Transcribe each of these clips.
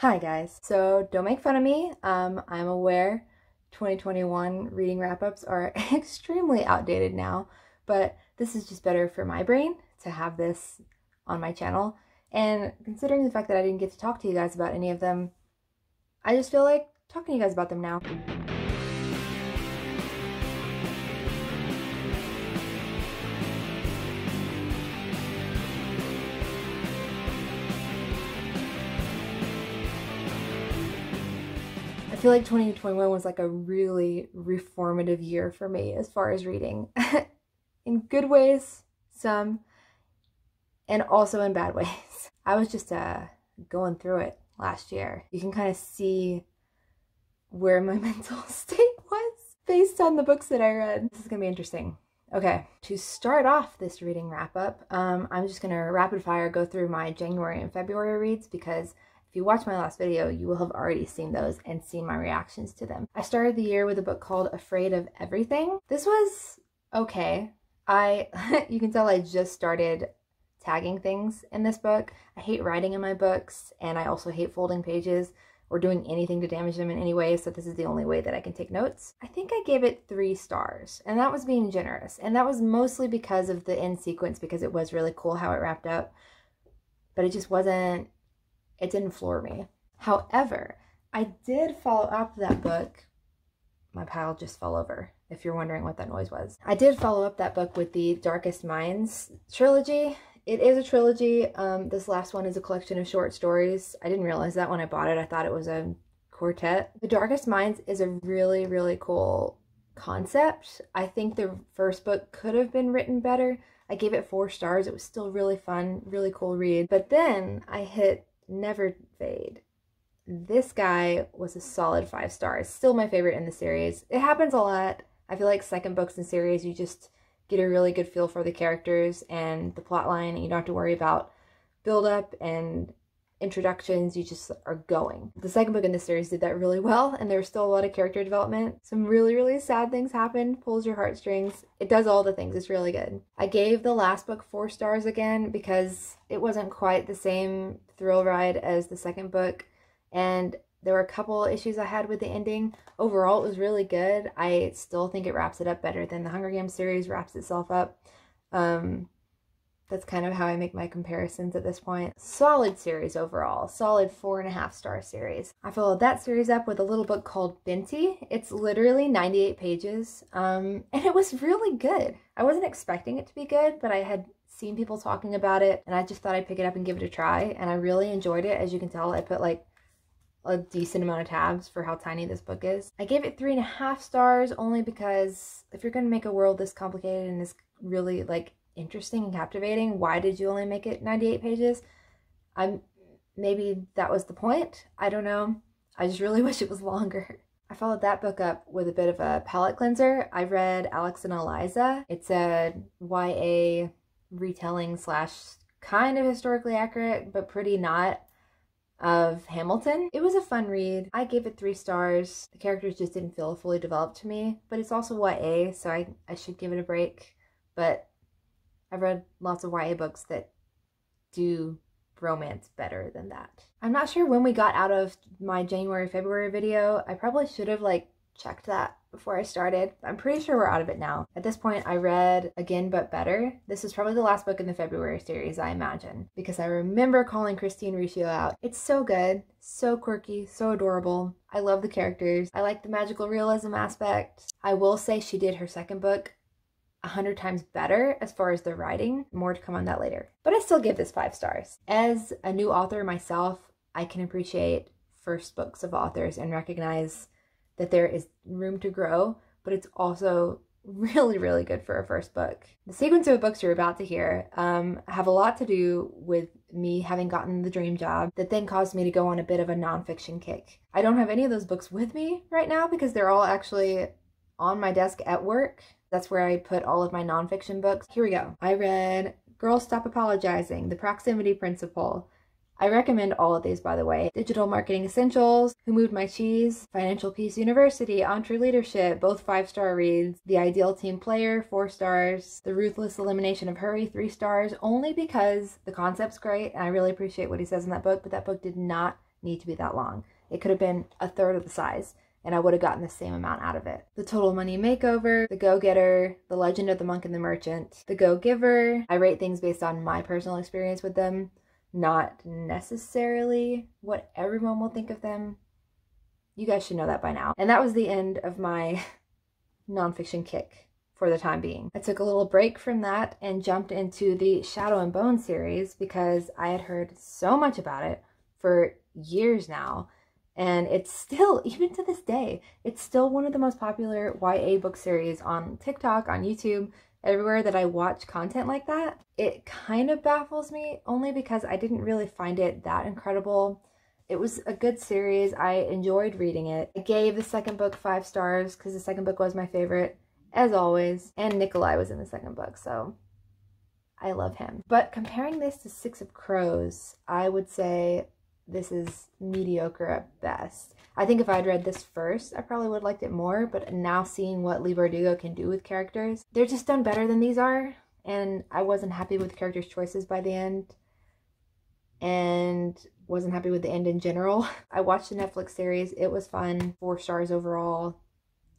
Hi guys. So don't make fun of me. I'm aware 2021 reading wrap-ups are extremely outdated now, but this is just better for my brain to have this on my channel. And considering the fact that I didn't get to talk to you guys about any of them, I just feel like talking to you guys about them now. I feel like 2021 was like a really reformative year for me as far as reading. In good ways, some, and also in bad ways. I was just going through it last year. You can kind of see where my mental state was based on the books that I read. This is gonna be interesting. Okay, to start off this reading wrap up, I'm just gonna rapid fire go through my January and February reads because if you watch my last video, you will have already seen those and seen my reactions to them. I started the year with a book called Afraid of Everything. This was okay. You can tell I just started tagging things in this book. I hate writing in my books, and I also hate folding pages or doing anything to damage them in any way, so this is the only way that I can take notes. I think I gave it 3 stars, and that was being generous, and that was mostly because of the end sequence, because it was really cool how it wrapped up, but it just wasn't, it didn't floor me. However, I did follow up that book. My pile just fell over, if you're wondering what that noise was. I did follow up that book with the Darkest Minds trilogy. It is a trilogy. This last one is a collection of short stories. I didn't realize that when I bought it. I thought it was a quartet. The Darkest Minds is a really, really cool concept. I think the first book could have been written better. I gave it 4 stars. It was still really fun, really cool read. But then I hit Never Fade. This guy was a solid 5 stars. Still my favorite in the series. It happens a lot. I feel like second books in series, you just get a really good feel for the characters and the plot line, and you don't have to worry about build-up and introductions. You just are going. The second book in this series did that really well, and there was still a lot of character development. Some really, really sad things happen, pulls your heartstrings. It does all the things. It's really good. I gave the last book 4 stars again because it wasn't quite the same thrill ride as the second book, and there were a couple issues I had with the ending. Overall, it was really good. I still think it wraps it up better than the Hunger Games series wraps itself up. That's kind of how I make my comparisons at this point. Solid series overall. Solid 4.5 star series. I followed that series up with a little book called Binti. It's literally 98 pages, and it was really good. I wasn't expecting it to be good, but I had seen people talking about it, and I just thought I'd pick it up and give it a try, and I really enjoyed it. As you can tell, I put like a decent amount of tabs for how tiny this book is. I gave it 3.5 stars only because if you're going to make a world this complicated and this really like interesting and captivating, why did you only make it 98 pages? Maybe that was the point. I don't know. I just really wish it was longer. I followed that book up with a bit of a palate cleanser. I read Alex and Eliza. It's a YA retelling slash kind of historically accurate, but pretty not, of Hamilton. It was a fun read. I gave it 3 stars. The characters just didn't feel fully developed to me, but it's also YA, so I should give it a break. But I've read lots of YA books that do romance better than that. I'm not sure when we got out of my January, February video. I probably should have like checked that before I started. I'm pretty sure we're out of it now. At this point, I read Again But Better. This is probably the last book in the February series, I imagine, because I remember calling Christine Riccio out. It's so good, so quirky, so adorable. I love the characters. I like the magical realism aspect. I will say she did her second book 100 times better as far as the writing. More to come on that later. But I still give this 5 stars. As a new author myself, I can appreciate first books of authors and recognize that there is room to grow, but it's also really, really good for a first book. The sequence of books you're about to hear have a lot to do with me having gotten the dream job that then caused me to go on a bit of a nonfiction kick. I don't have any of those books with me right now because they're all actually on my desk at work. That's where I put all of my nonfiction books. Here we go. I read Girl Stop Apologizing, The Proximity Principle. I recommend all of these, by the way. Digital Marketing Essentials, Who Moved My Cheese, Financial Peace University, EntreLeadership, both 5-star reads. The Ideal Team Player, 4 stars. The Ruthless Elimination of Hurry, 3 stars, only because the concept's great, and I really appreciate what he says in that book, but that book did not need to be that long. It could have been a third of the size, and I would have gotten the same amount out of it. The Total Money Makeover, The Go-Getter, The Legend of the Monk and the Merchant, The Go-Giver. I rate things based on my personal experience with them, not necessarily what everyone will think of them. You guys should know that by now. And that was the end of my nonfiction kick for the time being. I took a little break from that and jumped into the Shadow and Bone series because I had heard so much about it for years now. And it's still, even to this day, it's still one of the most popular YA book series on TikTok, on YouTube, everywhere that I watch content like that. It kind of baffles me only because I didn't really find it that incredible. It was a good series. I enjoyed reading it. I gave the second book 5 stars because the second book was my favorite, as always. And Nikolai was in the second book, so I love him. But comparing this to Six of Crows, I would say this is mediocre at best. I think if I'd read this first, I probably would have liked it more, but now seeing what Leigh Bardugo can do with characters, they're just done better than these are, and I wasn't happy with characters' choices by the end, and wasn't happy with the end in general. I watched the Netflix series. It was fun. 4 stars overall.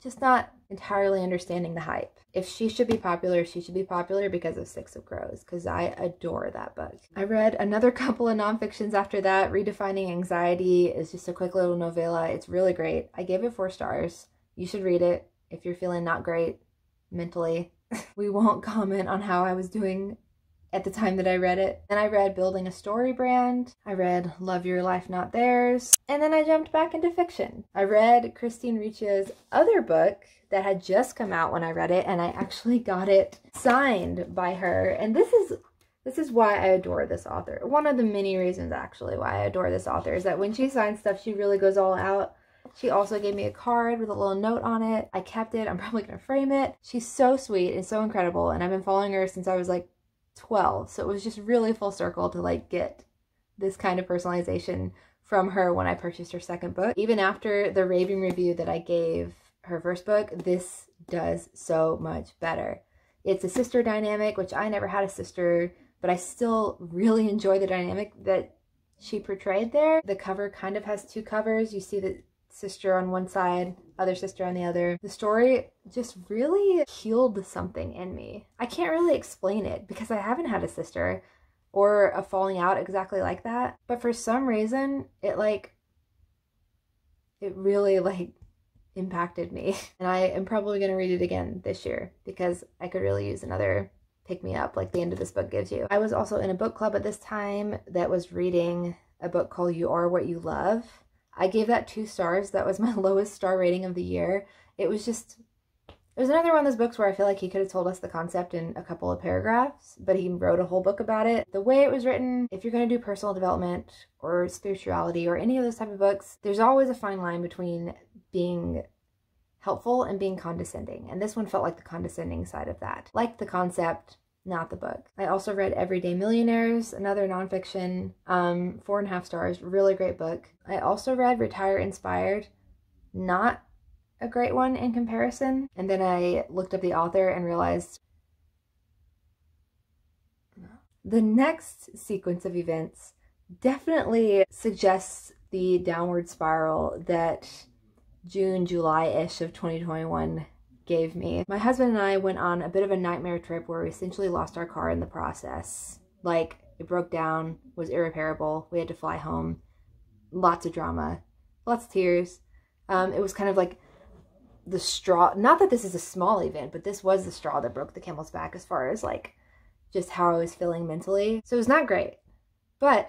Just not entirely understanding the hype. If she should be popular, she should be popular because of Six of Crows, because I adore that book. I read another couple of nonfictions after that. Redefining Anxiety is just a quick little novella. It's really great. I gave it 4 stars. You should read it if you're feeling not great mentally. We won't comment on how I was doing at the time that I read it. Then I read Building a Story Brand. I read Love Your Life Not Theirs. And then I jumped back into fiction. I read Christine Riccia's other book that had just come out when I read it, and I actually got it signed by her. And this is why I adore this author. One of the many reasons actually why I adore this author is that when she signs stuff, she really goes all out. She also gave me a card with a little note on it. I kept it. I'm probably gonna frame it. She's so sweet and so incredible, and I've been following her since I was like 12, so it was just really full circle to like get this kind of personalization from her when I purchased her second book. Even after the raving review that I gave her first book, this does so much better. It's a sister dynamic, which I never had a sister, but I still really enjoy the dynamic that she portrayed there. The cover kind of has 2 covers. You see the sister on one side, other sister on the other. The story just really healed something in me. I can't really explain it because I haven't had a sister or a falling out exactly like that, but for some reason it really impacted me. And I am probably going to read it again this year because I could really use another pick-me-up like the end of this book gives you. I was also in a book club at this time that was reading a book called You Are What You Love. I gave that 2 stars. That was my lowest star rating of the year. It was another one of those books where I feel like he could have told us the concept in a couple of paragraphs, but he wrote a whole book about it. The way it was written, if you're going to do personal development or spirituality or any of those type of books, there's always a fine line between being helpful and being condescending. And this one felt like the condescending side of that. Liked the concept, not the book. I also read Everyday Millionaires, another nonfiction, 4.5 stars, really great book. I also read Retire Inspired, not a great one in comparison. And then I looked up the author and realized the next sequence of events definitely suggests the downward spiral that June, July-ish of 2021 gave me. My husband and I went on a bit of a nightmare trip where we essentially lost our car in the process. Like, it broke down, was irreparable, we had to fly home. Lots of drama, lots of tears. It was kind of like the straw, not that this is a small event, but this was the straw that broke the camel's back as far as like just how I was feeling mentally. So it was not great, but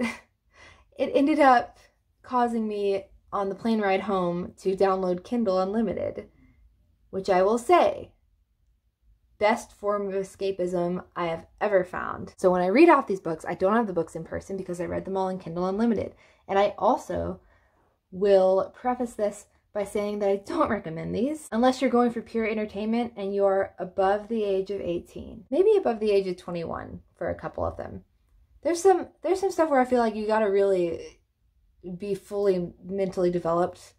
it ended up causing me on the plane ride home to download Kindle Unlimited, which I will say, best form of escapism I have ever found. So when I read off these books, I don't have the books in person because I read them all in Kindle Unlimited. And I also will preface this by saying that I don't recommend these unless you're going for pure entertainment and you're above the age of 18. Maybe above the age of 21 for a couple of them. There's some stuff where I feel like you gotta really be fully mentally developed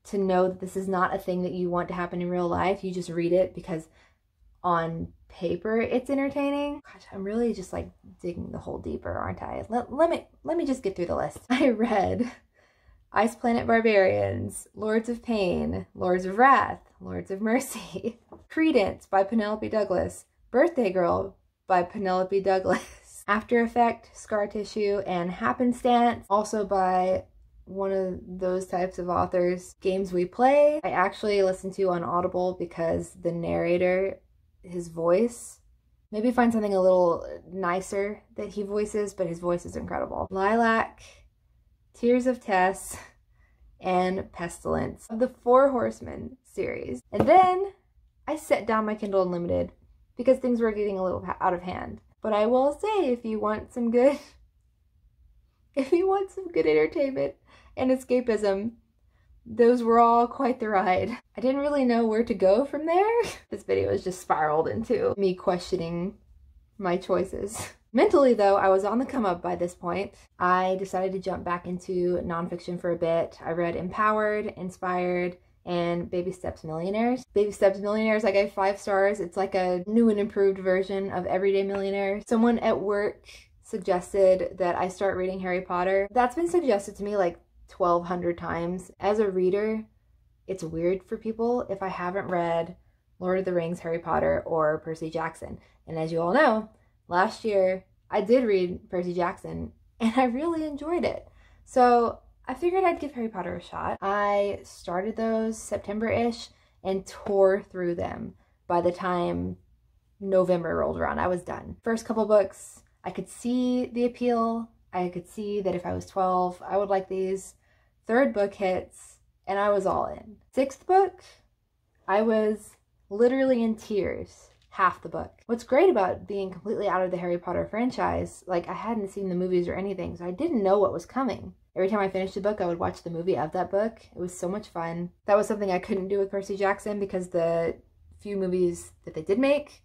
to know that this is not a thing that you want to happen in real life. You just read it because on paper it's entertaining. Gosh, I'm really just like digging the hole deeper, aren't I? Let me just get through the list. I read Ice Planet Barbarians, Lords of Pain, Lords of Wrath, Lords of Mercy, Credence by Penelope Douglas, Birthday Girl by Penelope Douglas, After Effect, Scar Tissue, and Happenstance, also by one of those types of authors. Games We Play, I actually listened to on Audible because the narrator, his voice, maybe find something a little nicer that he voices, but his voice is incredible. Lilac, Tears of Tess, and Pestilence of the Four Horsemen series. And then I set down my Kindle Unlimited because things were getting a little out of hand. But I will say, if you want some good entertainment and escapism, those were all quite the ride. I didn't really know where to go from there. This video has just spiraled into me questioning my choices. Mentally, though, I was on the come up by this point. I decided to jump back into nonfiction for a bit. I read Empowered, Inspired, and Baby Steps Millionaires. Baby Steps Millionaires I gave 5 stars. It's like a new and improved version of Everyday Millionaire. Someone at work suggested that I start reading Harry Potter. That's been suggested to me like 1,200 times. As a reader, it's weird for people if I haven't read Lord of the Rings, Harry Potter, or Percy Jackson. And as you all know, last year I did read Percy Jackson and I really enjoyed it. So I figured I'd give Harry Potter a shot. I started those September-ish and tore through them. By the time November rolled around, I was done. First couple books, I could see the appeal. I could see that if I was 12, I would like these. Third book hits, and I was all in. 6th book, I was literally in tears half the book. What's great about being completely out of the Harry Potter franchise, like I hadn't seen the movies or anything, so I didn't know what was coming. Every time I finished a book, I would watch the movie of that book. It was so much fun. That was something I couldn't do with Percy Jackson because the few movies that they did make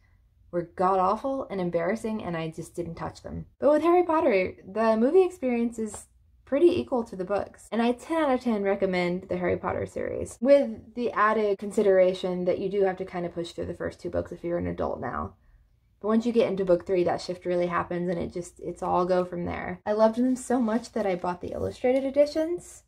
were god-awful and embarrassing, and I just didn't touch them. But with Harry Potter, the movie experience is pretty equal to the books, and I 10 out of 10 recommend the Harry Potter series, with the added consideration that you do have to kind of push through the first 2 books if you're an adult now. But once you get into book 3, that shift really happens, and it's all go from there. I loved them so much that I bought the illustrated editions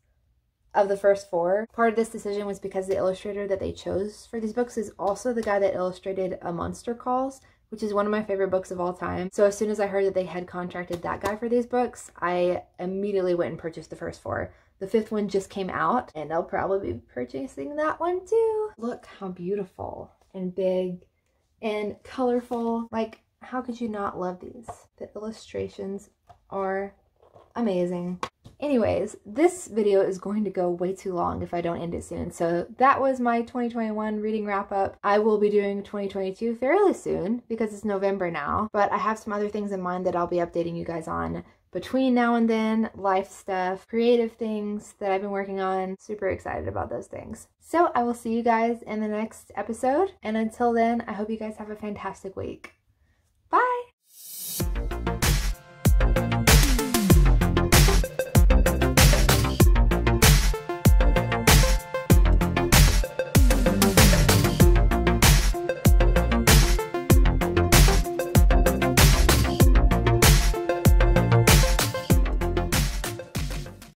of the first 4. Part of this decision was because the illustrator that they chose for these books is also the guy that illustrated A Monster Calls, which is one of my favorite books of all time. So as soon as I heard that they had contracted that guy for these books, I immediately went and purchased the first 4. The 5th one just came out, and I'll probably be purchasing that one too. Look how beautiful and big and colorful. Like, how could you not love these? The illustrations are amazing. Anyways, this video is going to go way too long if I don't end it soon. So that was my 2021 reading wrap up. I will be doing 2022 fairly soon because it's November now, but I have some other things in mind that I'll be updating you guys on between now and then. Life stuff, creative things that I've been working on. Super excited about those things. So I will see you guys in the next episode. And until then, I hope you guys have a fantastic week.